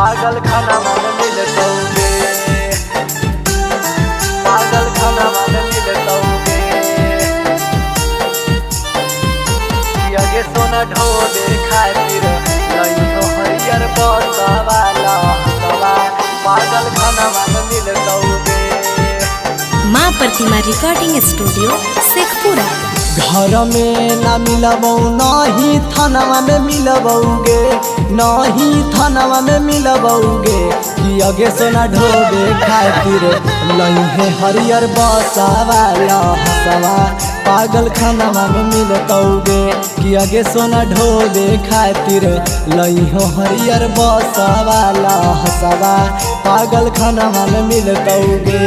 पागल खाना में मिलतौगे, पागल खाना में मिलतौगे। यगे सोना ढोबे खातिर लइहो हरियर बसवाला हसवा, पागल खाना में मिलतौगे। माँ प्रतिमा रिकॉर्डिंग स्टूडियो शेखपुरा। घर में ना मिलबौ नहीं थाना में मिलबौगे, नहीं थाना में मिलबौगे। कि अगे सोना ढोबे खातिर लइहे हरियर बसवाला हसवा, पागल खाना में मिलतौगे। कि अगे सोना ढोबे खातिर लइहो हरियर बसवाला हसवा, पागल खाना में मिलतौगे।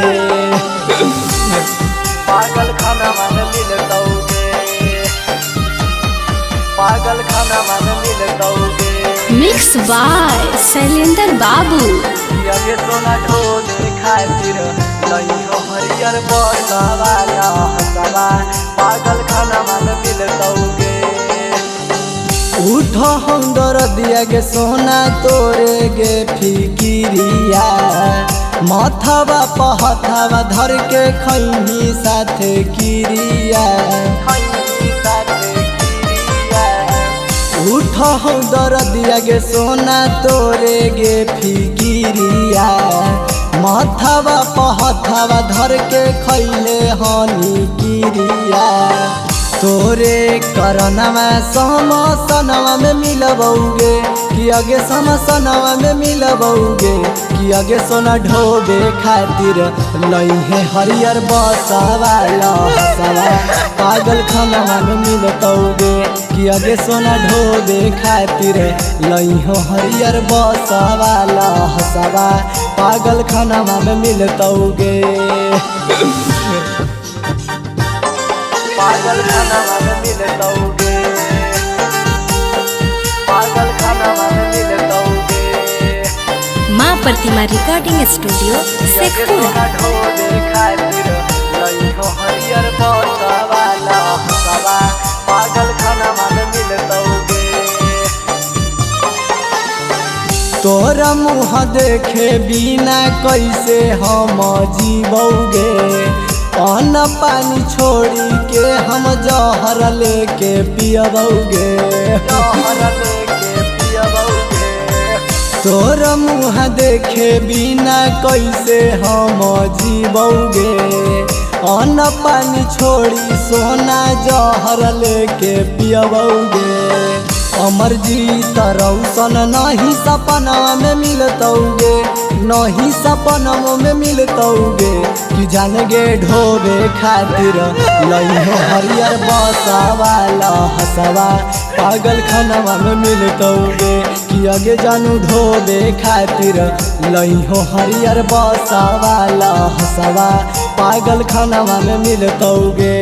पागल खाना में मिलतौगे, पागल खाना में मिलतौगे। मिक्स बाय शैलेंद्र बाबू। यगे सोना ढोबे खातिर लइहो हरियर बसवाला हसवा, पागल खाना में मिलतौगे। उठ हम दरदिया गे सोना तोरे गे फिकिरिया, माथावा पहथावा धर के खैनी साथे किरिया, खैनी साथे किरिया। उठ हम दरदिया गे सोना तोरे गे फिकिरिया, माथावा पहथावा धर के खैले हनी किरिया। तोरे करनवा समसनवा में मिलबौगे, कि अगे समसनवा में मिलबौगे। कि अगे सोना ढोबे खातिर लइहे हरियर बसवाला हसवा, पागल खाना में मिलतौगे। कि अगे सोना ढोबे खातिर लइहो हरियर बसवाला हसवा, पागल खाना में मिलतौगे। पागल खाना में मिलतौगे, पागल खाना में मिलतौगे। माँ प्रतिमा रिकॉर्डिंग स्टूडियो शेखपुरा। ढोबे खातिर लइहो हरियर बसवाला हसवा, पागल खाना में मिलतौगे। तोरा मुँह देखे बिना कैसे हम जीवौगे, अन्न पानी छोड़ी के हम जहर लेके पियबौगे, जहर लेके पियबौगे। तोर मुँह देखे बिना कैसे हम जीवौगे, अन्न पानी छोड़ी सोना जहर लेके पियबौगे। अमरजीत रौशन नहीं सपना में मिलतौगे, नहीं सपना में मिलतौगे। कि जान गे ढोबे खातिर लइहो हरियर बसवाला हसवा, पागल खाना में मिलतौगे। कि अगे जानू ढोबे खातिर लइहो हरियर बसवाला हसवा, पागल खाना में मिलतौगे।